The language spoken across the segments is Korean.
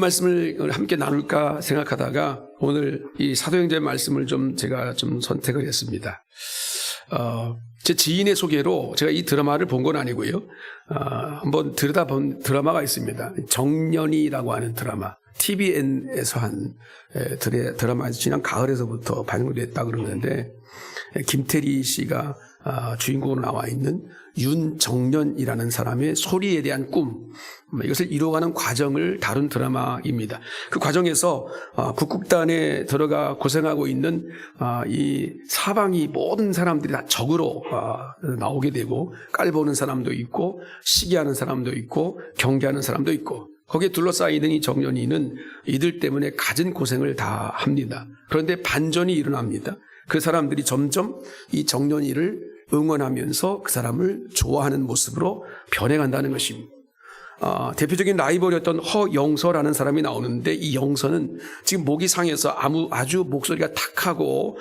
말씀을 함께 나눌까 생각하다가 오늘 이 사도행전 말씀을 제가 선택을 했습니다. 제 지인의 소개로 제가 이 드라마를 본 건 아니고요. 한번 들여다본 드라마가 있습니다. 정년이라고 하는 드라마. TVN에서 한 드라마 지난 가을에서부터 방영됐다 그러는데 김태리 씨가 주인공으로 나와 있는 윤정년이라는 사람의 소리에 대한 꿈, 이것을 이루어가는 과정을 다룬 드라마입니다. 그 과정에서 북극단에 들어가 고생하고 있는 이 사방이 모든 사람들이 다 적으로 나오게 되고 깔보는 사람도 있고 시기하는 사람도 있고 경계하는 사람도 있고 거기에 둘러싸이는 이 정년이는 이들 때문에 갖은 고생을 다 합니다. 그런데 반전이 일어납니다. 그 사람들이 점점 이 정년이를 응원하면서 그 사람을 좋아하는 모습으로 변해간다는 것입니다. 대표적인 라이벌이었던 허영서라는 사람이 나오는데 이 영서는 지금 목이 상해서 아주 목소리가 탁하고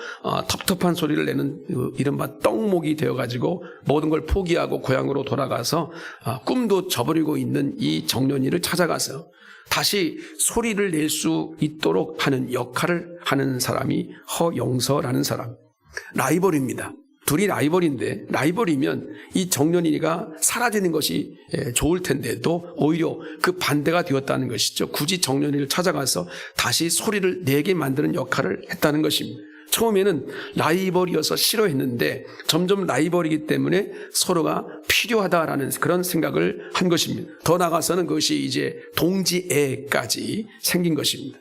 텁텁한 소리를 내는 이른바 떡목이 되어가지고 모든 걸 포기하고 고향으로 돌아가서 꿈도 저버리고 있는 이 정년이를 찾아가서 다시 소리를 낼 수 있도록 하는 역할을 하는 사람이 허영서라는 사람. 라이벌입니다. 둘이 라이벌인데 라이벌이면 이 정년이가 사라지는 것이 좋을 텐데도 오히려 그 반대가 되었다는 것이죠. 굳이 정년이를 찾아가서 다시 소리를 내게 만드는 역할을 했다는 것입니다. 처음에는 라이벌이어서 싫어했는데 점점 라이벌이기 때문에 서로가 필요하다라는 그런 생각을 한 것입니다. 더 나아가서는 그것이 이제 동지애까지 생긴 것입니다.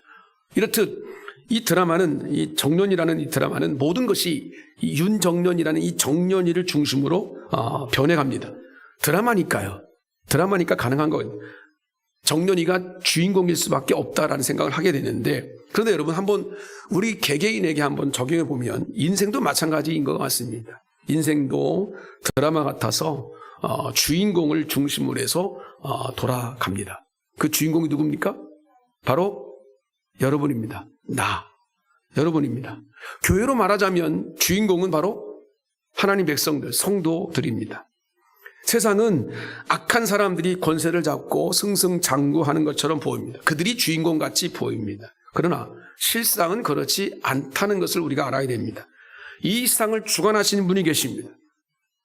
이렇듯 이 드라마는, 이 정년이라는 이 드라마는 모든 것이 이 윤정년이라는 이 정년이를 중심으로 변해갑니다. 드라마니까요. 드라마니까 가능한 거예요. 정년이가 주인공일 수밖에 없다라는 생각을 하게 되는데, 그런데 여러분 한번 우리 개개인에게 한번 적용해 보면 인생도 마찬가지인 것 같습니다. 인생도 드라마 같아서 주인공을 중심으로 해서 돌아갑니다. 그 주인공이 누굽니까? 바로 여러분입니다. 여러분입니다. 교회로 말하자면 주인공은 바로 하나님 백성들, 성도들입니다. 세상은 악한 사람들이 권세를 잡고 승승장구하는 것처럼 보입니다. 그들이 주인공같이 보입니다. 그러나 실상은 그렇지 않다는 것을 우리가 알아야 됩니다. 이 세상을 주관하시는 분이 계십니다.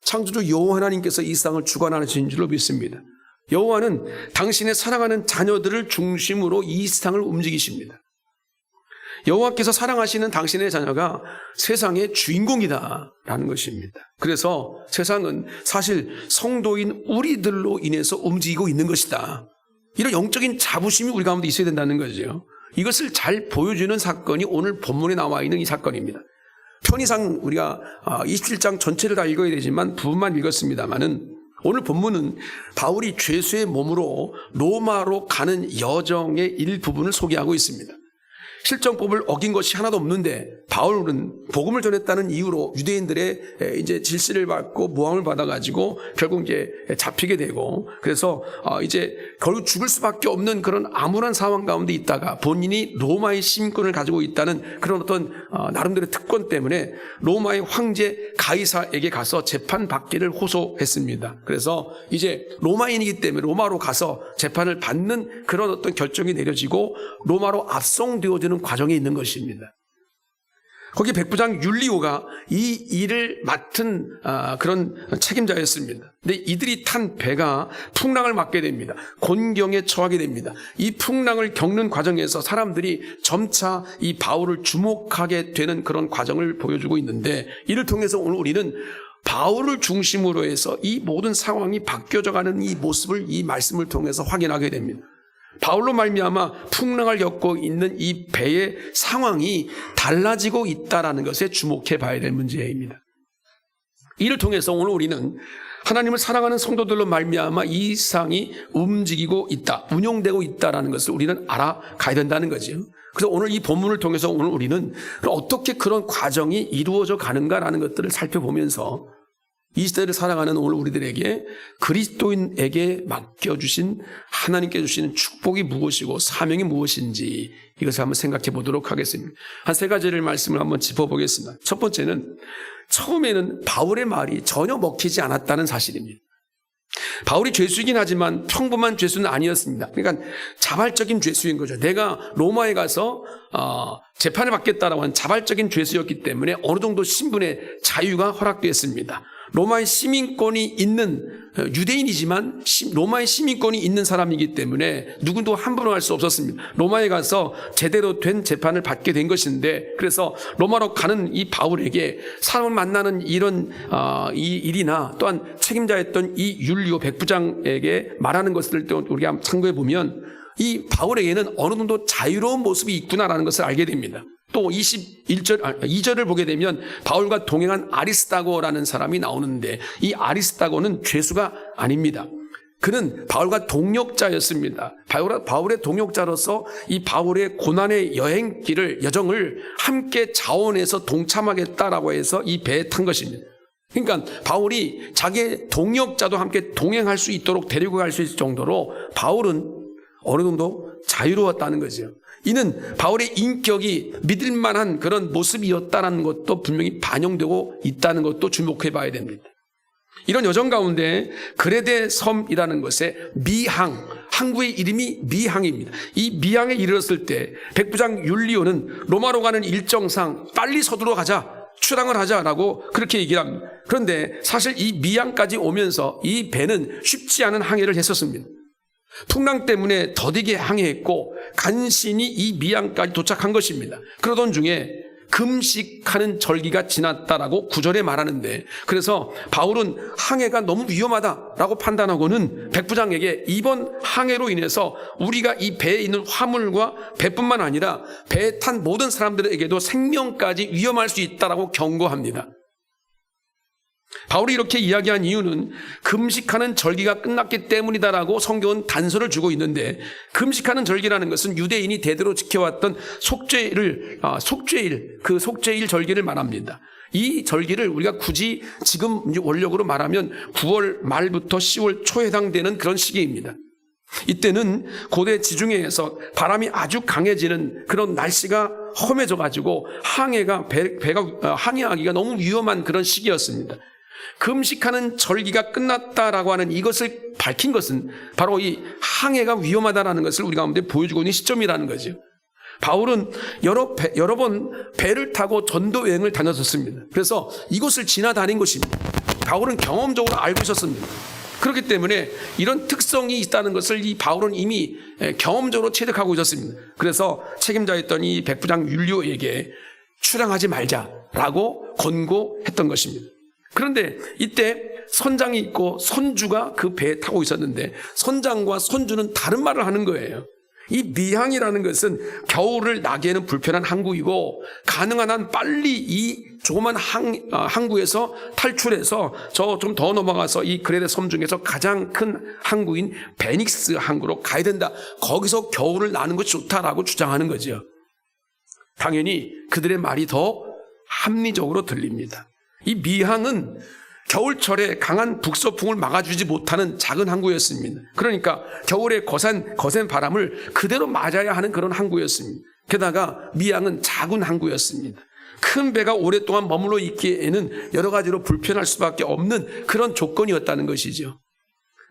창조주 여호와 하나님께서 이 세상을 주관하시는 줄로 믿습니다. 여호와는 당신의 사랑하는 자녀들을 중심으로 이 세상을 움직이십니다. 여호와께서 사랑하시는 당신의 자녀가 세상의 주인공이다라는 것입니다. 그래서 세상은 사실 성도인 우리들로 인해서 움직이고 있는 것이다. 이런 영적인 자부심이 우리 가운데 있어야 된다는 거죠. 이것을 잘 보여주는 사건이 오늘 본문에 나와 있는 이 사건입니다. 편의상 우리가 27장 전체를 다 읽어야 되지만 부분만 읽었습니다마는 오늘 본문은 바울이 죄수의 몸으로 로마로 가는 여정의 일부분을 소개하고 있습니다. 실정법을 어긴 것이 하나도 없는데 바울은 복음을 전했다는 이유로 유대인들의 이제 질시를 받고 모함을 받아가지고 결국 이제 잡히게 되고 그래서 이제 결국 죽을 수밖에 없는 그런 암울한 상황 가운데 있다가 본인이 로마의 시민권을 가지고 있다는 그런 어떤 나름대로 특권 때문에 로마의 황제 가이사에게 가서 재판받기를 호소했습니다. 그래서 이제 로마인이기 때문에 로마로 가서 재판을 받는 그런 어떤 결정이 내려지고 로마로 압송되어지는 과정에 있는 것입니다. 거기 백부장 율리오가 이 일을 맡은 그런 책임자였습니다. 근데 이들이 탄 배가 풍랑을 맞게 됩니다. 곤경에 처하게 됩니다. 이 풍랑을 겪는 과정에서 사람들이 점차 이 바울을 주목하게 되는 그런 과정을 보여주고 있는데 이를 통해서 오늘 우리는 바울을 중심으로 해서 이 모든 상황이 바뀌어져가는 이 모습을 이 말씀을 통해서 확인하게 됩니다. 바울로 말미암아 풍랑을 겪고 있는 이 배의 상황이 달라지고 있다는 것에 주목해 봐야 될 문제입니다. 이를 통해서 오늘 우리는 하나님을 사랑하는 성도들로 말미암아 이 세상이 움직이고 있다, 운용되고 있다는 것을 우리는 알아가야 된다는 거죠. 그래서 오늘 이 본문을 통해서 오늘 우리는 어떻게 그런 과정이 이루어져 가는가라는 것들을 살펴보면서 이 시대를 살아가는 오늘 우리들에게 그리스도인에게 맡겨주신 하나님께 주시는 축복이 무엇이고 사명이 무엇인지 이것을 한번 생각해 보도록 하겠습니다. 한 세 가지를 말씀을 한번 짚어보겠습니다. 첫 번째는 처음에는 바울의 말이 전혀 먹히지 않았다는 사실입니다. 바울이 죄수이긴 하지만 평범한 죄수는 아니었습니다. 그러니까 자발적인 죄수인 거죠. 내가 로마에 가서 재판을 받겠다라고 하는 자발적인 죄수였기 때문에 어느 정도 신분의 자유가 허락되었습니다. 로마의 시민권이 있는 유대인이지만 로마의 시민권이 있는 사람이기 때문에 누구도 함부로 할 수 없었습니다. 로마에 가서 제대로 된 재판을 받게 된 것인데, 그래서 로마로 가는 이 바울에게 사람을 만나는 이런 이 일이나 또한 책임자였던 이 율리오 백부장에게 말하는 것을 또 우리가 참고해 보면 이 바울에게는 어느 정도 자유로운 모습이 있구나라는 것을 알게 됩니다. 또 2절을 보게 되면 바울과 동행한 아리스다고라는 사람이 나오는데, 이 아리스다고는 죄수가 아닙니다. 그는 바울과 동역자였습니다. 바울의 동역자로서 이 바울의 고난의 여정을 함께 자원해서 동참하겠다라고 해서 이 배에 탄 것입니다. 그러니까 바울이 자기의 동역자도 함께 동행할 수 있도록 데리고 갈 수 있을 정도로 바울은 어느 정도 자유로웠다는 거죠. 이는 바울의 인격이 믿을 만한 그런 모습이었다는 것도 분명히 반영되고 있다는 것도 주목해 봐야 됩니다. 이런 여정 가운데 그레데 섬이라는 것에 항구의 이름이 미항입니다. 이 미항에 이르렀을 때 백부장 율리오는 로마로 가는 일정상 빨리 서두러 가자, 출항을 하자라고 그렇게 얘기를 합니다. 그런데 사실 이 미항까지 오면서 이 배는 쉽지 않은 항해를 했었습니다. 풍랑 때문에 더디게 항해했고 간신히 이 미항까지 도착한 것입니다. 그러던 중에 금식하는 절기가 지났다라고 9절에 말하는데, 그래서 바울은 항해가 너무 위험하다라고 판단하고는 백부장에게 이번 항해로 인해서 우리가 이 배에 있는 화물과 배뿐만 아니라 배에 탄 모든 사람들에게도 생명까지 위험할 수 있다라고 경고합니다. 바울이 이렇게 이야기한 이유는 금식하는 절기가 끝났기 때문이다라고 성경은 단서를 주고 있는데, 금식하는 절기라는 것은 유대인이 대대로 지켜왔던 그 속죄일 절기를 말합니다. 이 절기를 우리가 굳이 지금 원력으로 말하면 9월 말부터 10월 초에 해당되는 그런 시기입니다. 이때는 고대 지중해에서 바람이 아주 강해지는 그런 날씨가 험해져 가지고 배가 항해하기가 너무 위험한 그런 시기였습니다. 금식하는 절기가 끝났다라고 하는 이것을 밝힌 것은 바로 이 항해가 위험하다라는 것을 우리 가운데 보여주고 있는 시점이라는 거죠. 바울은 여러 번 배를 타고 전도 여행을 다녔었습니다. 그래서 이곳을 지나다닌 것입니다. 바울은 경험적으로 알고 있었습니다. 그렇기 때문에 이런 특성이 있다는 것을 이 바울은 이미 경험적으로 체득하고 있었습니다. 그래서 책임자였던 이 백부장 율리오에게 출항하지 말자라고 권고했던 것입니다. 그런데 이때 선장이 있고 선주가 그 배에 타고 있었는데, 선장과 선주는 다른 말을 하는 거예요. 이 미항이라는 것은 겨울을 나기에는 불편한 항구이고, 가능한 한 빨리 이 조그만 항구에서 탈출해서 저 좀 더 넘어가서 이 그레데 섬 중에서 가장 큰 항구인 베닉스 항구로 가야 된다. 거기서 겨울을 나는 것이 좋다라고 주장하는 거죠. 당연히 그들의 말이 더 합리적으로 들립니다. 이 미항은 겨울철에 강한 북서풍을 막아주지 못하는 작은 항구였습니다. 그러니까 겨울에 거센 바람을 그대로 맞아야 하는 그런 항구였습니다. 게다가 미항은 작은 항구였습니다. 큰 배가 오랫동안 머물러 있기에는 여러 가지로 불편할 수밖에 없는 그런 조건이었다는 것이죠.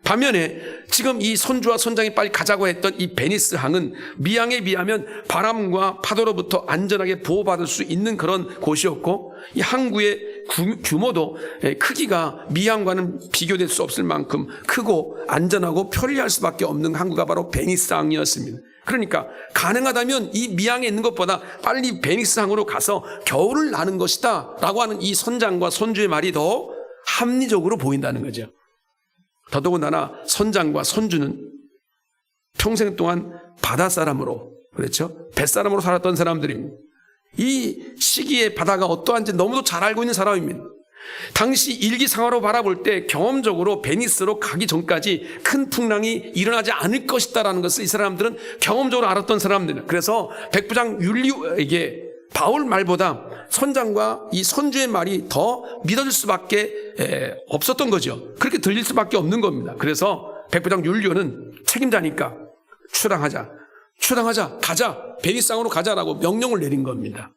반면에 지금 이 선주와 선장이 빨리 가자고 했던 이 베니스 항은 미항에 비하면 바람과 파도로부터 안전하게 보호받을 수 있는 그런 곳이었고, 이 항구의 규모도 크기가 미항과는 비교될 수 없을 만큼 크고 안전하고 편리할 수밖에 없는 항구가 바로 베니스 항이었습니다. 그러니까 가능하다면 이 미항에 있는 것보다 빨리 베니스 항으로 가서 겨울을 나는 것이다 라고 하는 이 선장과 선주의 말이 더 합리적으로 보인다는 거죠. 더더군다나 선장과 선주는 평생 동안 바다사람으로, 그렇죠? 뱃사람으로 살았던 사람들입니다. 이 시기에 바다가 어떠한지 너무도 잘 알고 있는 사람입니다. 당시 일기상으로 바라볼 때 경험적으로 베니스로 가기 전까지 큰 풍랑이 일어나지 않을 것이다라는 것을 이 사람들은 경험적으로 알았던 사람들입니다. 그래서 백부장 율리오에게 바울 말보다 선장과 이 선주의 말이 더 믿어질 수밖에 없었던 거죠. 그렇게 들릴 수밖에 없는 겁니다. 그래서 백부장 율리오는 책임자니까 출항하자, 가자, 베니스항으로 가자라고 명령을 내린 겁니다.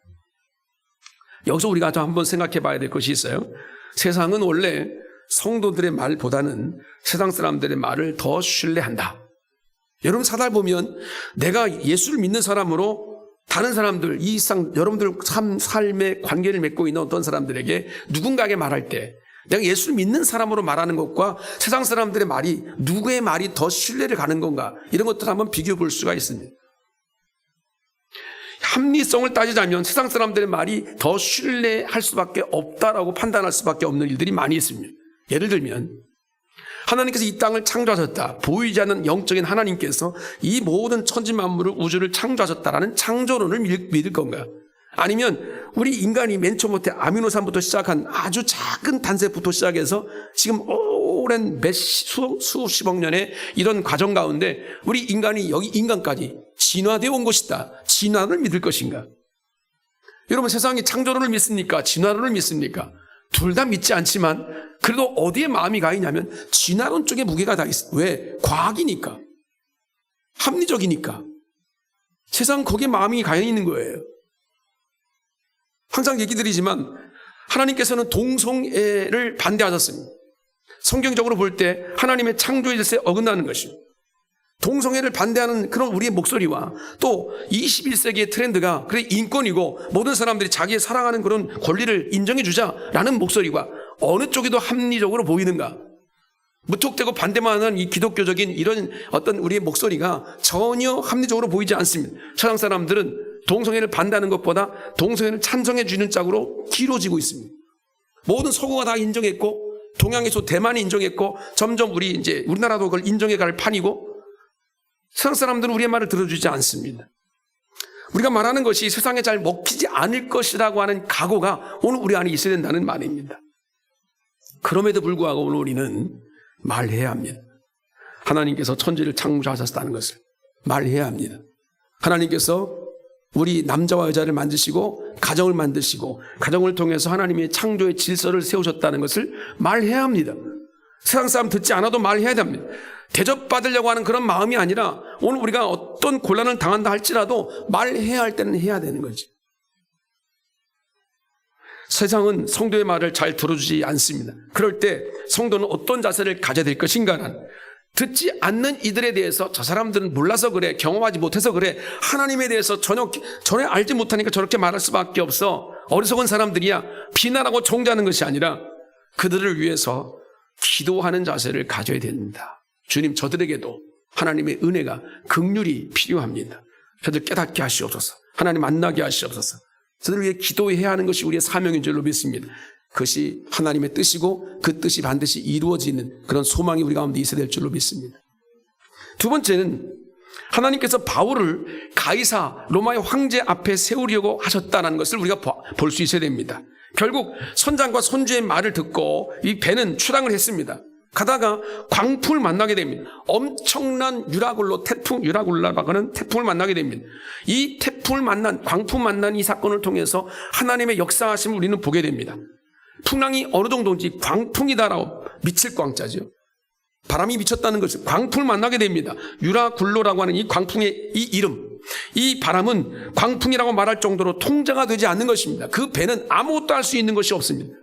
여기서 우리가 좀 한번 생각해 봐야 될 것이 있어요. 세상은 원래 성도들의 말보다는 세상 사람들의 말을 더 신뢰한다. 여러분 사달 보면 내가 예수를 믿는 사람으로 다른 사람들, 이 이상 여러분들 삶의 관계를 맺고 있는 어떤 사람들에게 누군가에게 말할 때 내가 예수를 믿는 사람으로 말하는 것과 세상 사람들의 말이 누구의 말이 더 신뢰를 가는 건가, 이런 것들을 한번 비교해 볼 수가 있습니다. 합리성을 따지자면 세상 사람들의 말이 더 신뢰할 수밖에 없다라고 판단할 수밖에 없는 일들이 많이 있습니다. 예를 들면 하나님께서 이 땅을 창조하셨다, 보이지 않는 영적인 하나님께서 이 모든 천지 만물을, 우주를 창조하셨다라는 창조론을 믿을 건가? 아니면 우리 인간이 맨 처음부터 아미노산부터 시작한 아주 작은 단세부터 시작해서 지금 오랜 수십억 년의 이런 과정 가운데 우리 인간이 여기 인간까지 진화되어 온 것이다, 진화를 믿을 것인가? 여러분 세상이 창조론을 믿습니까? 진화론을 믿습니까? 둘 다 믿지 않지만 그래도 어디에 마음이 가 있냐면 진화론 쪽에 무게가 다 있어. 왜? 과학이니까, 합리적이니까. 세상은 거기에 마음이 가 있는 거예요. 항상 얘기 드리지만 하나님께서는 동성애를 반대하셨습니다. 성경적으로 볼 때 하나님의 창조의 질서에 어긋나는 것입니다. 동성애를 반대하는 그런 우리의 목소리와 또 21세기의 트렌드가 그래 인권이고 모든 사람들이 자기의 사랑하는 그런 권리를 인정해 주자라는 목소리가 어느 쪽이 더 합리적으로 보이는가? 무턱대고 반대만 하는 이 기독교적인 이런 어떤 우리의 목소리가 전혀 합리적으로 보이지 않습니다. 세상 사람들은 동성애를 반대하는 것보다 동성애를 찬성해 주는 짝으로 길어지고 있습니다. 모든 서구가 다 인정했고 동양에서 대만이 인정했고 점점 우리나라도 그걸 인정해 갈 판이고, 세상 사람들은 우리의 말을 들어주지 않습니다. 우리가 말하는 것이 세상에 잘 먹히지 않을 것이라고 하는 각오가 오늘 우리 안에 있어야 된다는 말입니다. 그럼에도 불구하고 오늘 우리는 말해야 합니다. 하나님께서 천지를 창조하셨다는 것을 말해야 합니다. 하나님께서 우리 남자와 여자를 만드시고 가정을 만드시고 가정을 통해서 하나님의 창조의 질서를 세우셨다는 것을 말해야 합니다. 세상 사람 듣지 않아도 말해야 됩니다. 대접받으려고 하는 그런 마음이 아니라 오늘 우리가 어떤 곤란을 당한다 할지라도 말해야 할 때는 해야 되는 거지. 세상은 성도의 말을 잘 들어주지 않습니다. 그럴 때 성도는 어떤 자세를 가져야 될 것인가는, 듣지 않는 이들에 대해서 저 사람들은 몰라서 그래, 경험하지 못해서 그래, 하나님에 대해서 전혀 알지 못하니까 저렇게 말할 수밖에 없어, 어리석은 사람들이야, 비난하고 정죄하는 것이 아니라 그들을 위해서 기도하는 자세를 가져야 됩니다. 주님, 저들에게도 하나님의 은혜가, 긍휼이 필요합니다. 저들 깨닫게 하시옵소서. 하나님 만나게 하시옵소서. 저들을 위해 기도해야 하는 것이 우리의 사명인 줄로 믿습니다. 그것이 하나님의 뜻이고 그 뜻이 반드시 이루어지는 그런 소망이 우리 가운데 있어야 될 줄로 믿습니다. 두 번째는 하나님께서 바울을 가이사 로마의 황제 앞에 세우려고 하셨다는 것을 우리가 볼 수 있어야 됩니다. 결국 선장과 선주의 말을 듣고 이 배는 출항을 했습니다. 가다가 광풍을 만나게 됩니다. 엄청난 태풍 유라굴라라고 하는 태풍을 만나게 됩니다. 이 광풍 만난 이 사건을 통해서 하나님의 역사하심을 우리는 보게 됩니다. 풍랑이 어느 정도인지 광풍이다라고, 미칠 광자죠. 바람이 미쳤다는 것을, 광풍을 만나게 됩니다. 유라굴로라고 하는 이 광풍의 이 이름, 이 바람은 광풍이라고 말할 정도로 통제가 되지 않는 것입니다. 그 배는 아무것도 할 수 있는 것이 없습니다.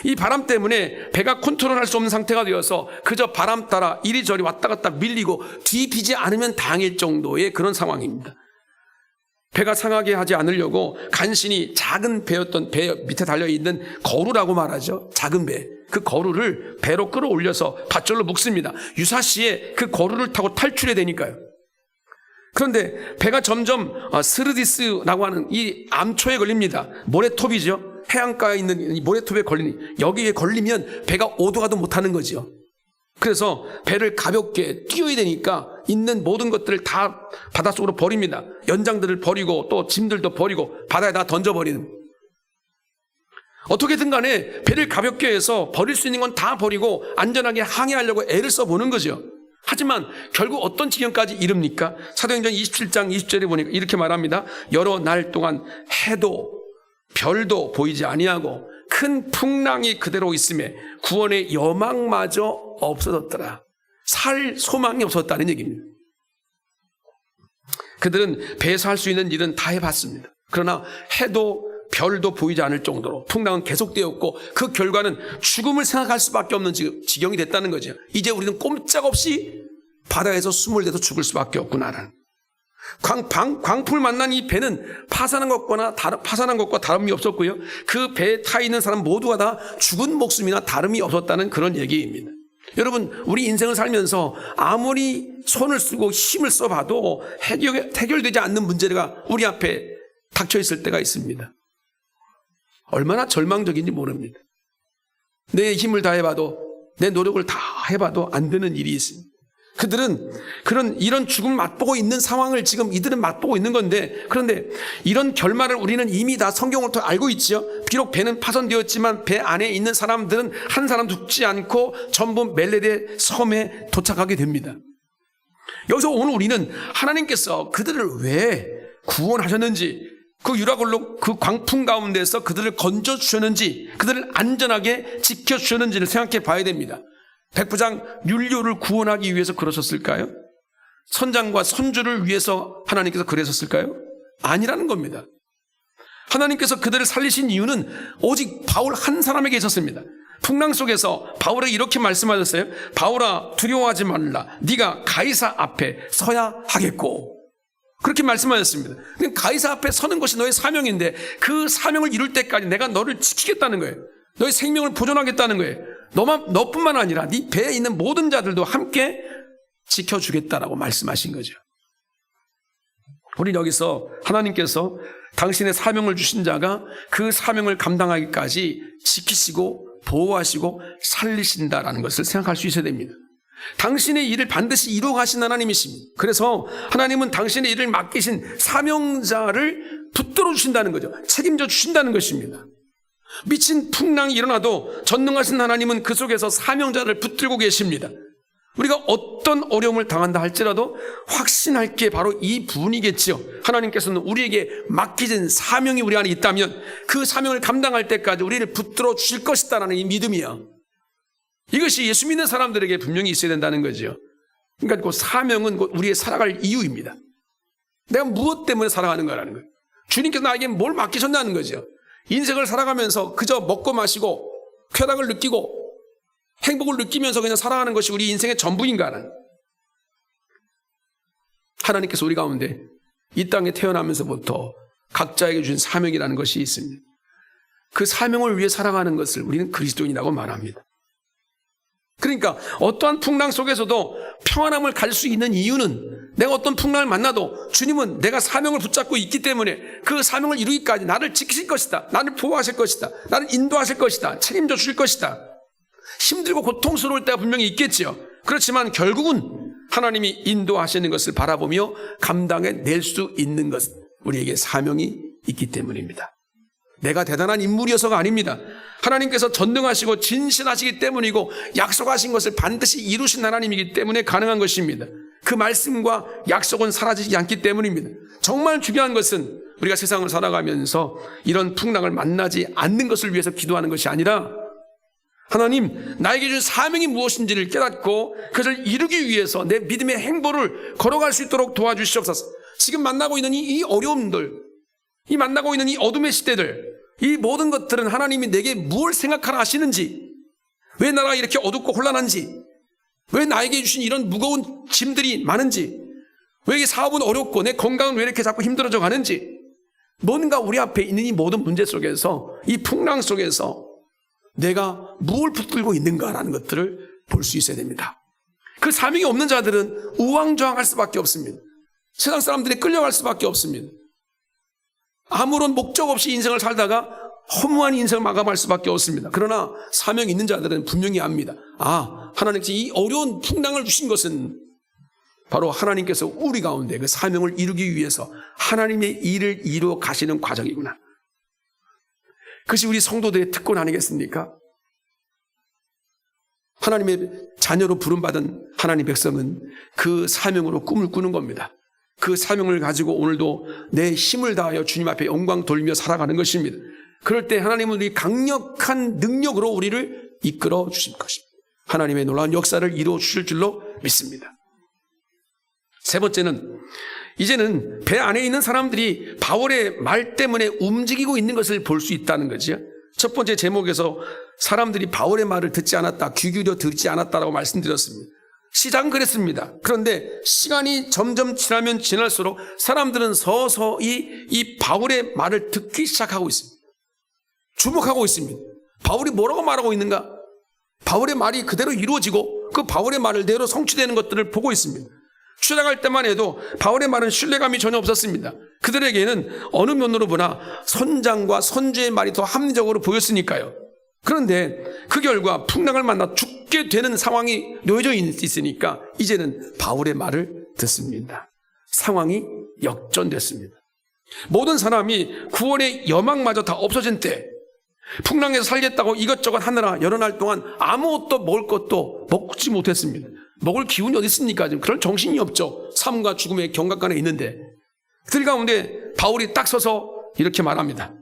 이 바람 때문에 배가 컨트롤할 수 없는 상태가 되어서 그저 바람 따라 이리저리 왔다 갔다 밀리고 뒤비지 않으면 당일 정도의 그런 상황입니다. 배가 상하게 하지 않으려고 간신히 작은 배였던 배 밑에 달려있는 거루라고 말하죠. 작은 배. 그 거루를 배로 끌어올려서 밧줄로 묶습니다. 유사시에 그 거루를 타고 탈출해야 되니까요. 그런데 배가 점점 스르디스라고 하는 이 암초에 걸립니다. 모래톱이죠. 해안가에 있는 이 모래톱에 여기에 걸리면 배가 오도 가도 못하는 거죠. 그래서 배를 가볍게 띄워야 되니까 있는 모든 것들을 다 바닷속으로 버립니다. 연장들을 버리고 또 짐들도 버리고 바다에다 던져버리는. 어떻게든 간에 배를 가볍게 해서 버릴 수 있는 건 다 버리고 안전하게 항해하려고 애를 써보는 거죠. 하지만 결국 어떤 지경까지 이릅니까? 사도행전 27장 20절에 보니까 이렇게 말합니다. 여러 날 동안 해도 별도 보이지 아니하고 큰 풍랑이 그대로 있음에 구원의 여망마저 없어졌더라. 살 소망이 없었다는 얘기입니다. 그들은 배에서 할 수 있는 일은 다 해봤습니다. 그러나 해도 별도 보이지 않을 정도로 풍랑은 계속되었고 그 결과는 죽음을 생각할 수밖에 없는 지경이 됐다는 거죠. 이제 우리는 꼼짝없이 바다에서 숨을 내서 죽을 수밖에 없구나라는. 광풍을 만난 이 배는 파산한 것과 다름이 없었고요. 그 배에 타 있는 사람 모두가 다 죽은 목숨이나 다름이 없었다는 그런 얘기입니다. 여러분, 우리 인생을 살면서 아무리 손을 쓰고 힘을 써봐도 해결되지 않는 문제가 우리 앞에 닥쳐 있을 때가 있습니다. 얼마나 절망적인지 모릅니다. 내 힘을 다해봐도, 내 노력을 다 해봐도 안 되는 일이 있습니다. 그들은 이런 죽음을 맛보고 있는 상황을 지금 이들은 맛보고 있는 건데, 그런데 이런 결말을 우리는 이미 다 성경을 통해 알고 있죠. 비록 배는 파손되었지만 배 안에 있는 사람들은 한 사람 죽지 않고 전부 멜레데 섬에 도착하게 됩니다. 여기서 오늘 우리는 하나님께서 그들을 왜 구원하셨는지, 그 유라굴로 그 광풍 가운데서 그들을 건져주셨는지, 그들을 안전하게 지켜주셨는지를 생각해 봐야 됩니다. 백부장 율료를 구원하기 위해서 그러셨을까요? 선장과 선주를 위해서 하나님께서 그러셨을까요? 아니라는 겁니다. 하나님께서 그들을 살리신 이유는 오직 바울 한 사람에게 있었습니다. 풍랑 속에서 바울에게 이렇게 말씀하셨어요. 바울아, 두려워하지 말라. 네가 가이사 앞에 서야 하겠고. 그렇게 말씀하셨습니다. 가이사 앞에 서는 것이 너의 사명인데 그 사명을 이룰 때까지 내가 너를 지키겠다는 거예요. 너의 생명을 보존하겠다는 거예요. 너뿐만 아니라 네 배에 있는 모든 자들도 함께 지켜주겠다라고 말씀하신 거죠. 우리 여기서 하나님께서 당신의 사명을 주신 자가 그 사명을 감당하기까지 지키시고 보호하시고 살리신다라는 것을 생각할 수 있어야 됩니다. 당신의 일을 반드시 이루어 가신 하나님이십니다. 그래서 하나님은 당신의 일을 맡기신 사명자를 붙들어 주신다는 거죠. 책임져 주신다는 것입니다. 미친 풍랑이 일어나도 전능하신 하나님은 그 속에서 사명자를 붙들고 계십니다. 우리가 어떤 어려움을 당한다 할지라도 확신할 게 바로 이 부분이겠지요. 하나님께서는 우리에게 맡기진 사명이 우리 안에 있다면 그 사명을 감당할 때까지 우리를 붙들어 주실 것이다라는 이 믿음이요. 이것이 예수 믿는 사람들에게 분명히 있어야 된다는 거죠. 그러니까 그 사명은 곧 우리의 살아갈 이유입니다. 내가 무엇 때문에 살아가는 거라는 거예요. 주님께서 나에게 뭘 맡기셨다는 거죠. 인생을 살아가면서 그저 먹고 마시고 쾌락을 느끼고 행복을 느끼면서 그냥 살아가는 것이 우리 인생의 전부인가는, 하나님께서 우리 가운데 이 땅에 태어나면서부터 각자에게 주신 사명이라는 것이 있습니다. 그 사명을 위해 살아가는 것을 우리는 그리스도인이라고 말합니다. 그러니까 어떠한 풍랑 속에서도 평안함을 가질 수 있는 이유는, 내가 어떤 풍랑을 만나도 주님은 내가 사명을 붙잡고 있기 때문에 그 사명을 이루기까지 나를 지키실 것이다, 나를 보호하실 것이다, 나를 인도하실 것이다, 책임져 주실 것이다. 힘들고 고통스러울 때가 분명히 있겠지요. 그렇지만 결국은 하나님이 인도하시는 것을 바라보며 감당해낼 수 있는 것, 우리에게 사명이 있기 때문입니다. 내가 대단한 인물이어서가 아닙니다. 하나님께서 전능하시고 진실하시기 때문이고 약속하신 것을 반드시 이루신 하나님이기 때문에 가능한 것입니다. 그 말씀과 약속은 사라지지 않기 때문입니다. 정말 중요한 것은 우리가 세상을 살아가면서 이런 풍랑을 만나지 않는 것을 위해서 기도하는 것이 아니라, 하나님, 나에게 준 사명이 무엇인지를 깨닫고 그것을 이루기 위해서 내 믿음의 행보를 걸어갈 수 있도록 도와주시옵소서. 지금 만나고 있는 이 어려움들, 이 만나고 있는 이 어둠의 시대들, 이 모든 것들은 하나님이 내게 무엇을 생각하라 하시는지, 왜 나라가 이렇게 어둡고 혼란한지, 왜 나에게 주신 이런 무거운 짐들이 많은지, 왜 이 사업은 어렵고 내 건강은 왜 이렇게 자꾸 힘들어져 가는지, 뭔가 우리 앞에 있는 이 모든 문제 속에서, 이 풍랑 속에서 내가 무엇을 붙들고 있는가라는 것들을 볼 수 있어야 됩니다. 그 사명이 없는 자들은 우왕좌왕할 수밖에 없습니다. 세상 사람들이 끌려갈 수밖에 없습니다. 아무런 목적 없이 인생을 살다가 허무한 인생을 마감할 수밖에 없습니다. 그러나 사명이 있는 자들은 분명히 압니다. 하나님께서 이 어려운 풍랑을 주신 것은 바로 하나님께서 우리 가운데 그 사명을 이루기 위해서 하나님의 일을 이루어 가시는 과정이구나. 그것이 우리 성도들의 특권 아니겠습니까? 하나님의 자녀로 부름받은 하나님의 백성은 그 사명으로 꿈을 꾸는 겁니다. 그 사명을 가지고 오늘도 내 힘을 다하여 주님 앞에 영광 돌리며 살아가는 것입니다. 그럴 때 하나님은 우리 강력한 능력으로 우리를 이끌어 주실 것입니다. 하나님의 놀라운 역사를 이루어 주실 줄로 믿습니다. 세 번째는 이제는 배 안에 있는 사람들이 바울의 말 때문에 움직이고 있는 것을 볼 수 있다는 거죠. 첫 번째 제목에서 사람들이 바울의 말을 듣지 않았다, 귀 기울여 듣지 않았다라고 말씀드렸습니다. 시작은 그랬습니다. 그런데 시간이 점점 지나면 지날수록 사람들은 서서히 이 바울의 말을 듣기 시작하고 있습니다. 주목하고 있습니다. 바울이 뭐라고 말하고 있는가? 바울의 말이 그대로 이루어지고 그 바울의 말대로 성취되는 것들을 보고 있습니다. 출애굽할 때만 해도 바울의 말은 신뢰감이 전혀 없었습니다. 그들에게는 어느 면으로 보나 선장과 선주의 말이 더 합리적으로 보였으니까요. 그런데 그 결과 풍랑을 만나 죽게 되는 상황이 놓여져 있으니까 이제는 바울의 말을 듣습니다. 상황이 역전됐습니다. 모든 사람이 구원의 여망마저 다 없어진 때, 풍랑에서 살겠다고 이것저것 하느라 여러 날 동안 아무것도 먹을 것도 먹지 못했습니다. 먹을 기운이 어디 있습니까? 지금 그럴 정신이 없죠. 삶과 죽음의 경각간에 있는데, 그 가운데 바울이 딱 서서 이렇게 말합니다.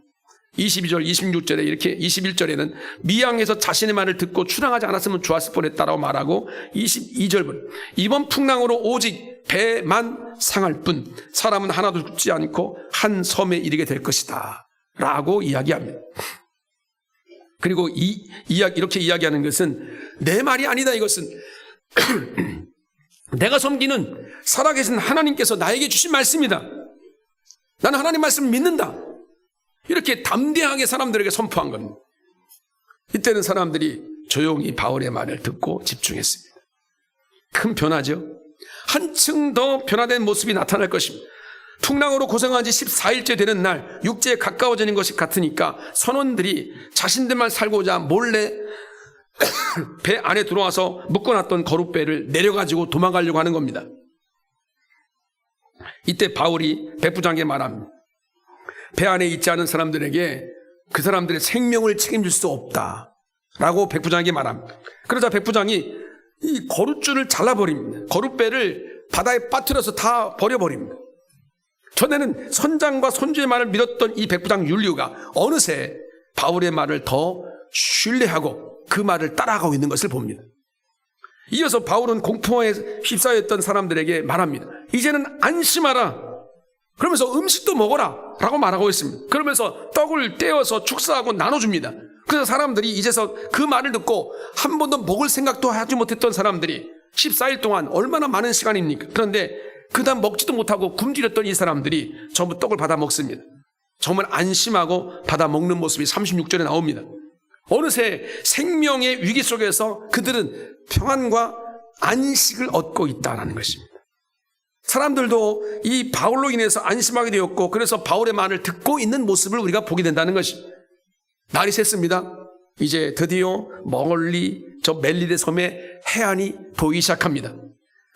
22절, 26절에 이렇게 21절에는 미양에서 자신의 말을 듣고 출항하지 않았으면 좋았을 뻔했다라고 말하고 22절은 이번 풍랑으로 오직 배만 상할 뿐 사람은 하나도 죽지 않고 한 섬에 이르게 될 것이다 라고 이야기합니다. 그리고 이렇게 이야기하는 것은 내 말이 아니다. 이것은 내가 섬기는 살아계신 하나님께서 나에게 주신 말씀이다. 나는 하나님 말씀을 믿는다. 이렇게 담대하게 사람들에게 선포한 겁니다. 이때는 사람들이 조용히 바울의 말을 듣고 집중했습니다. 큰 변화죠. 한층 더 변화된 모습이 나타날 것입니다. 풍랑으로 고생한 지 14일째 되는 날 육지에 가까워지는 것이 같으니까 선원들이 자신들만 살고자 몰래 배 안에 들어와서 묶어놨던 거룻배를 내려가지고 도망가려고 하는 겁니다. 이때 바울이 백부장에게 말합니다. 배 안에 있지 않은 사람들에게 그 사람들의 생명을 책임질 수 없다 라고 백부장에게 말합니다. 그러자 백부장이 이 거룻줄을 잘라버립니다. 거룻배를 바다에 빠뜨려서 다 버려버립니다. 전에는 선장과 선주의 말을 믿었던 이 백부장 율리오가 어느새 바울의 말을 더 신뢰하고 그 말을 따라가고 있는 것을 봅니다. 이어서 바울은 공포에 휩싸였던 사람들에게 말합니다. 이제는 안심하라. 그러면서 음식도 먹어라 라고 말하고 있습니다. 그러면서 떡을 떼어서 축사하고 나눠줍니다. 그래서 사람들이 이제서 그 말을 듣고 한 번도 먹을 생각도 하지 못했던 사람들이 14일 동안 얼마나 많은 시간입니까? 그런데 그다음 먹지도 못하고 굶주렸던 이 사람들이 전부 떡을 받아 먹습니다. 정말 안심하고 받아 먹는 모습이 36절에 나옵니다. 어느새 생명의 위기 속에서 그들은 평안과 안식을 얻고 있다는 것입니다. 사람들도 이 바울로 인해서 안심하게 되었고 그래서 바울의 말을 듣고 있는 모습을 우리가 보게 된다는 것입니다. 날이 샜습니다. 이제 드디어 멀리 저 멜리데 섬의 해안이 보이기 시작합니다.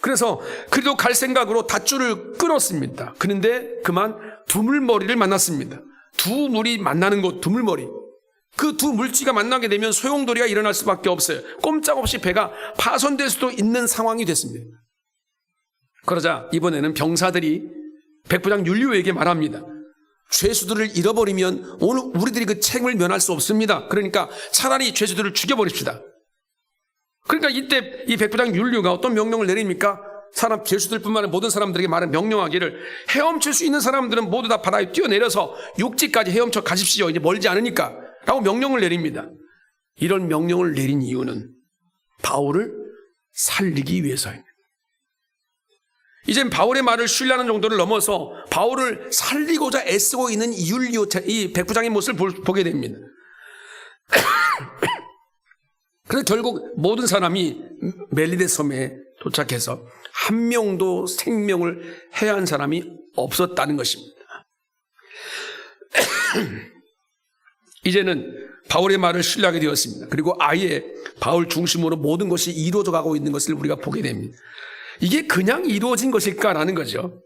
그래서 그래도 갈 생각으로 닷줄을 끊었습니다. 그런데 그만 두물머리를 만났습니다. 두 물이 만나는 곳, 두물머리. 그 두 물지가 만나게 되면 소용돌이가 일어날 수밖에 없어요. 꼼짝없이 배가 파손될 수도 있는 상황이 됐습니다. 그러자 이번에는 병사들이 백부장 율리오에게 말합니다. 죄수들을 잃어버리면 오늘 우리들이 그 책임을 면할 수 없습니다. 그러니까 차라리 죄수들을 죽여버립시다. 그러니까 이때 이 백부장 율리오가 어떤 명령을 내립니까? 죄수들뿐만 아니라 모든 사람들에게 말한 명령하기를 헤엄칠 수 있는 사람들은 모두 다 바다에 뛰어내려서 육지까지 헤엄쳐 가십시오. 이제 멀지 않으니까 라고 명령을 내립니다. 이런 명령을 내린 이유는 바울을 살리기 위해서입니다. 이젠 바울의 말을 신뢰하는 정도를 넘어서 바울을 살리고자 애쓰고 있는 율리오, 이 백부장의 모습을 보게 됩니다. 그래서 결국 모든 사람이 멜리데 섬에 도착해서 한 명도 생명을 해한 사람이 없었다는 것입니다. 이제는 바울의 말을 신뢰하게 되었습니다. 그리고 아예 바울 중심으로 모든 것이 이루어져 가고 있는 것을 우리가 보게 됩니다. 이게 그냥 이루어진 것일까라는 거죠.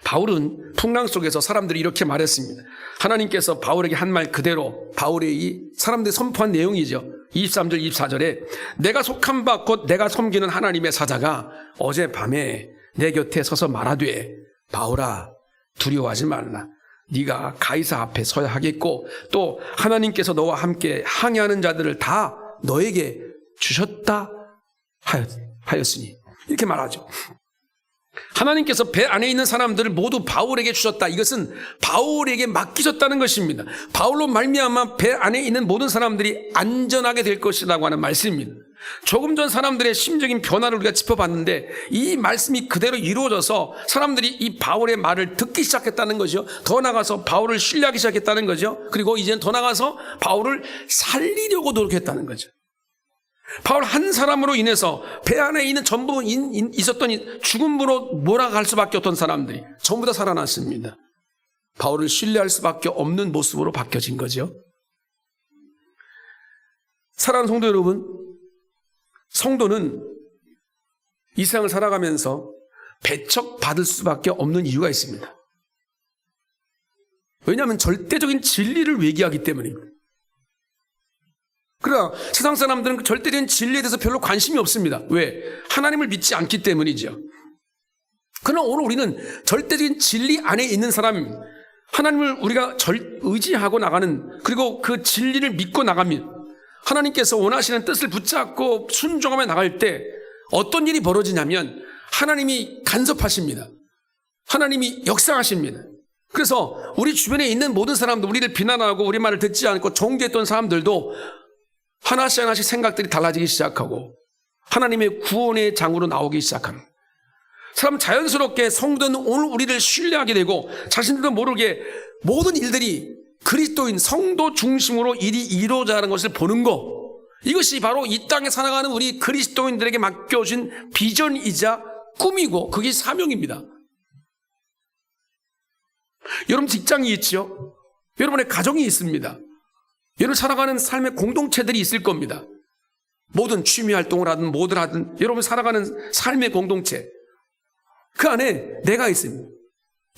바울은 풍랑 속에서 사람들이 이렇게 말했습니다. 하나님께서 바울에게 한 말 그대로 바울의 이 사람들이 선포한 내용이죠. 23절 24절에 내가 속한 바 곧 내가 섬기는 하나님의 사자가 어젯밤에 내 곁에 서서 말하되 바울아 두려워하지 말라. 네가 가이사 앞에 서야 하겠고 또 하나님께서 너와 함께 항해하는 자들을 다 너에게 주셨다 하였으니 이렇게 말하죠. 하나님께서 배 안에 있는 사람들을 모두 바울에게 주셨다. 이것은 바울에게 맡기셨다는 것입니다. 바울로 말미암아 배 안에 있는 모든 사람들이 안전하게 될 것이라고 하는 말씀입니다. 조금 전 사람들의 심적인 변화를 우리가 짚어봤는데 이 말씀이 그대로 이루어져서 사람들이 이 바울의 말을 듣기 시작했다는 거죠. 더 나아가서 바울을 신뢰하기 시작했다는 거죠. 그리고 이제는 더 나아가서 바울을 살리려고 노력했다는 거죠. 바울 한 사람으로 인해서 배 안에 있는 전부 있었던 죽음으로 몰아갈 수밖에 없던 사람들이 전부 다 살아났습니다. 바울을 신뢰할 수밖에 없는 모습으로 바뀌어진 거죠. 사랑하는 성도 여러분, 성도는 이 세상을 살아가면서 배척받을 수밖에 없는 이유가 있습니다. 왜냐하면 절대적인 진리를 외기하기 때문입니다. 그러나 세상 사람들은 그 절대적인 진리에 대해서 별로 관심이 없습니다. 왜? 하나님을 믿지 않기 때문이죠. 그러나 오늘 우리는 절대적인 진리 안에 있는 사람입니다. 하나님을 우리가 의지하고 나가는, 그리고 그 진리를 믿고 나가면 하나님께서 원하시는 뜻을 붙잡고 순종하며 나갈 때 어떤 일이 벌어지냐면 하나님이 간섭하십니다. 하나님이 역사하십니다. 그래서 우리 주변에 있는 모든 사람들, 우리를 비난하고 우리 말을 듣지 않고 정죄했던 사람들도 하나씩 하나씩 생각들이 달라지기 시작하고 하나님의 구원의 장으로 나오기 시작합니다. 사람 자연스럽게 성도는 오늘 우리를 신뢰하게 되고 자신들도 모르게 모든 일들이 그리스도인 성도 중심으로 일이 이루어져가는 것을 보는 것, 이것이 바로 이 땅에 살아가는 우리 그리스도인들에게 맡겨진 비전이자 꿈이고 그게 사명입니다. 여러분 직장이 있죠. 여러분의 가정이 있습니다. 여러분 살아가는 삶의 공동체들이 있을 겁니다. 모든 취미 활동을 하든 뭐든 하든 여러분 살아가는 삶의 공동체, 그 안에 내가 있습니다.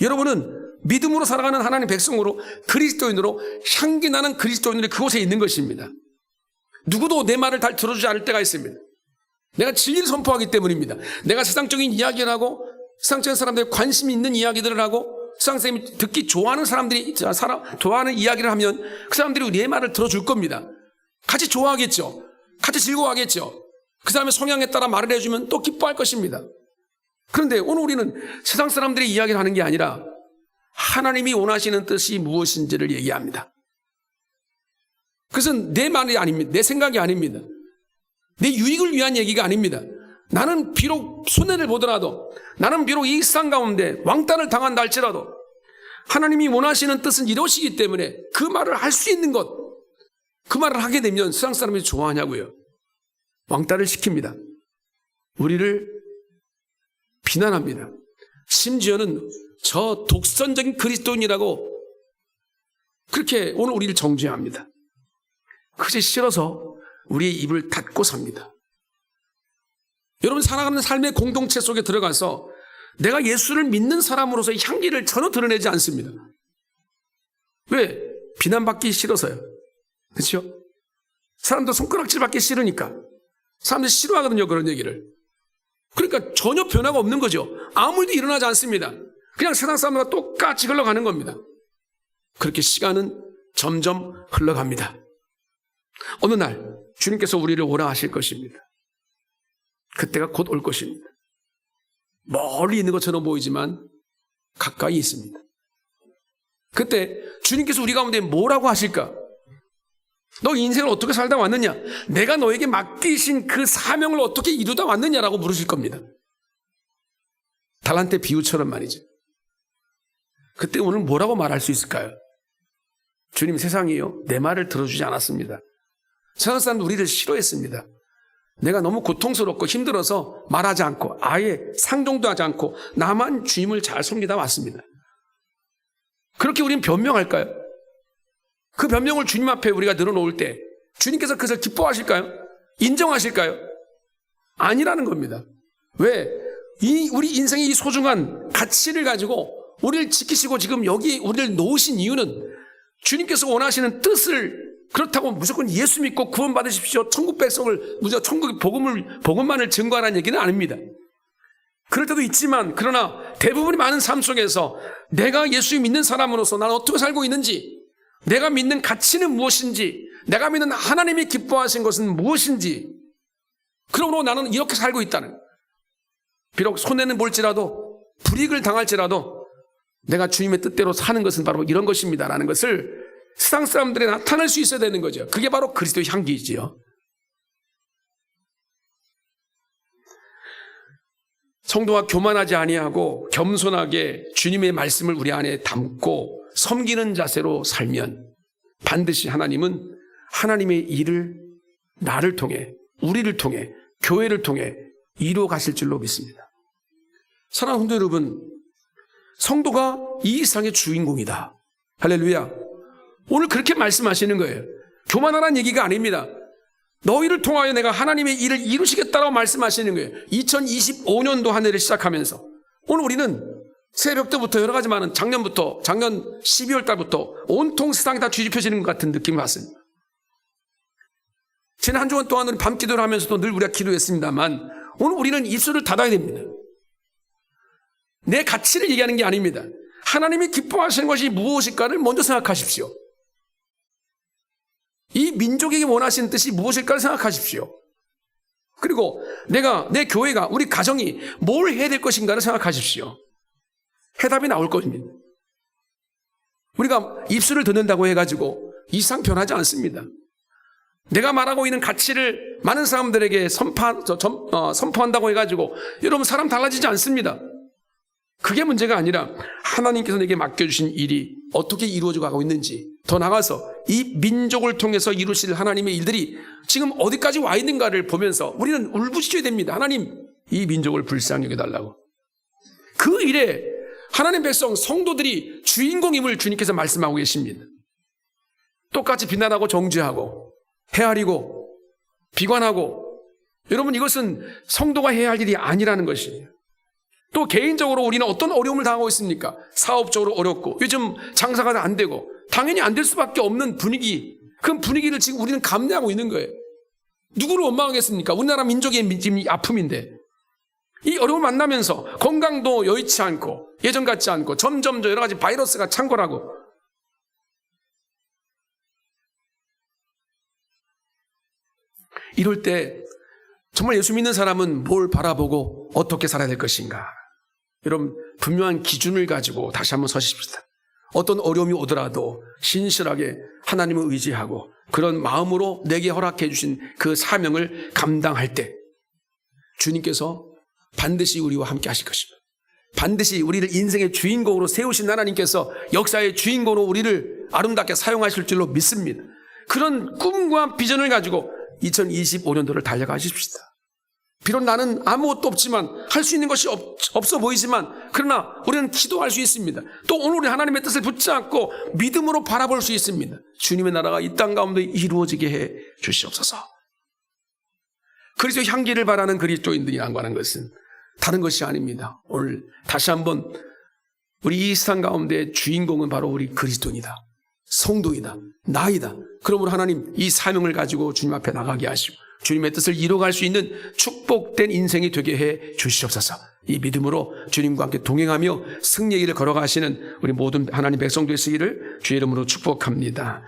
여러분은 믿음으로 살아가는 하나님 백성으로 그리스도인으로 향기 나는 그리스도인들이 그곳에 있는 것입니다. 누구도 내 말을 다 들어주지 않을 때가 있습니다. 내가 진리를 선포하기 때문입니다. 내가 세상적인 이야기를 하고 세상적인 사람들이 관심이 있는 이야기들을 하고 세상 사람이 듣기 좋아하는 사람들이 좋아하는 이야기를 하면 그 사람들이 내 말을 들어줄 겁니다. 같이 좋아하겠죠. 같이 즐거워하겠죠. 그 사람의 성향에 따라 말을 해주면 또 기뻐할 것입니다. 그런데 오늘 우리는 세상 사람들의 이야기를 하는 게 아니라 하나님이 원하시는 뜻이 무엇인지를 얘기합니다. 그것은 내 말이 아닙니다. 내 생각이 아닙니다. 내 유익을 위한 얘기가 아닙니다. 나는 비록 손해를 보더라도, 나는 비록 이 세상 가운데 왕따를 당한다 할지라도 하나님이 원하시는 뜻은 이것이기 때문에 그 말을 할 수 있는 것, 그 말을 하게 되면 세상 사람이 좋아하냐고요. 왕따를 시킵니다. 우리를 비난합니다. 심지어는 저 독선적인 그리스도인이라고 그렇게 오늘 우리를 정죄합니다. 그것이 싫어서 우리의 입을 닫고 삽니다. 여러분 살아가는 삶의 공동체 속에 들어가서 내가 예수를 믿는 사람으로서의 향기를 전혀 드러내지 않습니다. 왜? 비난받기 싫어서요. 그렇죠? 사람도 손가락질 받기 싫으니까. 사람들이 싫어하거든요, 그런 얘기를. 그러니까 전혀 변화가 없는 거죠. 아무 일도 일어나지 않습니다. 그냥 세상 사람들과 똑같이 흘러가는 겁니다. 그렇게 시간은 점점 흘러갑니다. 어느 날 주님께서 우리를 오라 하실 것입니다. 그때가 곧 올 것입니다. 멀리 있는 것처럼 보이지만 가까이 있습니다. 그때 주님께서 우리 가운데 뭐라고 하실까? 너 인생을 어떻게 살다 왔느냐? 내가 너에게 맡기신 그 사명을 어떻게 이루다 왔느냐라고 물으실 겁니다. 달란트 비유처럼 말이죠. 그때 오늘 뭐라고 말할 수 있을까요? 주님, 세상이요, 내 말을 들어주지 않았습니다. 세상 사람들 우리를 싫어했습니다. 내가 너무 고통스럽고 힘들어서 말하지 않고 아예 상종도 하지 않고 나만 주님을 잘 섬기다 왔습니다. 그렇게 우리는 변명할까요? 그 변명을 주님 앞에 우리가 늘어놓을 때 주님께서 그것을 기뻐하실까요? 인정하실까요? 아니라는 겁니다. 왜? 우리 인생의 이 소중한 가치를 가지고 우리를 지키시고 지금 여기 우리를 놓으신 이유는 주님께서 원하시는 뜻을, 그렇다고 무조건 예수 믿고 구원 받으십시오, 천국 백성을 무조건 천국 복음만을 증거하라는 얘기는 아닙니다. 그럴 때도 있지만, 그러나 대부분의 많은 삶 속에서 내가 예수 믿는 사람으로서 나는 어떻게 살고 있는지, 내가 믿는 가치는 무엇인지, 내가 믿는 하나님이 기뻐하신 것은 무엇인지, 그러므로 나는 이렇게 살고 있다는, 비록 손해는 볼지라도 불이익을 당할지라도 내가 주님의 뜻대로 사는 것은 바로 이런 것입니다라는 것을 세상 사람들에 나타낼 수 있어야 되는 거죠. 그게 바로 그리스도의 향기이지요. 성도가 교만하지 아니하고 겸손하게 주님의 말씀을 우리 안에 담고 섬기는 자세로 살면 반드시 하나님은 하나님의 일을 나를 통해, 우리를 통해, 교회를 통해 이루어 가실 줄로 믿습니다. 사랑하는 성도 여러분, 성도가 이 세상의 주인공이다. 할렐루야. 오늘 그렇게 말씀하시는 거예요. 교만하라는 얘기가 아닙니다. 너희를 통하여 내가 하나님의 일을 이루시겠다라고 말씀하시는 거예요. 2025년도 한 해를 시작하면서 오늘 우리는 새벽 때부터 여러 가지 많은 작년 12월 달부터 온통 세상이 다 뒤집혀지는 것 같은 느낌을 받습니다. 지난 한 주간 동안 우리 밤 기도를 하면서도 늘 우리가 기도했습니다만 오늘 우리는 입술을 닫아야 됩니다. 내 가치를 얘기하는 게 아닙니다. 하나님이 기뻐하시는 것이 무엇일까를 먼저 생각하십시오. 이 민족에게 원하시는 뜻이 무엇일까를 생각하십시오. 그리고 내 교회가, 우리 가정이 뭘 해야 될 것인가를 생각하십시오. 해답이 나올 것입니다. 우리가 입술을 듣는다고 해가지고 이상 변하지 않습니다. 내가 말하고 있는 가치를 많은 사람들에게 선포한다고 해가지고 여러분 사람 달라지지 않습니다. 그게 문제가 아니라 하나님께서 내게 맡겨주신 일이 어떻게 이루어져 가고 있는지, 더 나아가서 이 민족을 통해서 이루실 하나님의 일들이 지금 어디까지 와 있는가를 보면서 우리는 울부짖어야 됩니다. 하나님, 이 민족을 불쌍히 여겨달라고. 그 일에 하나님 백성 성도들이 주인공임을 주님께서 말씀하고 계십니다. 똑같이 비난하고 정죄하고 헤아리고 비관하고, 여러분 이것은 성도가 해야 할 일이 아니라는 것이에요. 또 개인적으로 우리는 어떤 어려움을 당하고 있습니까? 사업적으로 어렵고 요즘 장사가 안 되고 당연히 안 될 수밖에 없는 분위기, 그 분위기를 지금 우리는 감내하고 있는 거예요. 누구를 원망하겠습니까? 우리나라 민족의 지금 아픔인데 이 어려움을 만나면서 건강도 여의치 않고 예전 같지 않고 점점 여러 가지 바이러스가 창궐하고, 이럴 때 정말 예수 믿는 사람은 뭘 바라보고 어떻게 살아야 될 것인가? 여러분 분명한 기준을 가지고 다시 한번 서십시다. 어떤 어려움이 오더라도 신실하게 하나님을 의지하고 그런 마음으로 내게 허락해 주신 그 사명을 감당할 때 주님께서 반드시 우리와 함께 하실 것입니다. 반드시 우리를 인생의 주인공으로 세우신 하나님께서 역사의 주인공으로 우리를 아름답게 사용하실 줄로 믿습니다. 그런 꿈과 비전을 가지고 2025년도를 달려가십시다. 비록 나는 아무것도 없지만, 할 수 있는 것이 없어 보이지만, 그러나 우리는 기도할 수 있습니다. 또 오늘 우리 하나님의 뜻을 붙잡고 믿음으로 바라볼 수 있습니다. 주님의 나라가 이 땅 가운데 이루어지게 해 주시옵소서. 그리스도 향기를 바라는 그리스도인들이라고 하는 것은 다른 것이 아닙니다. 오늘 다시 한번 우리 이 세상 가운데 주인공은 바로 우리 그리스도인이다. 성도이다. 나이다. 그러므로 하나님 이 사명을 가지고 주님 앞에 나가게 하시고 주님의 뜻을 이루어갈 수 있는 축복된 인생이 되게 해 주시옵소서. 이 믿음으로 주님과 함께 동행하며 승리의 길을 걸어가시는 우리 모든 하나님 백성 되시기를 주의 이름으로 축복합니다.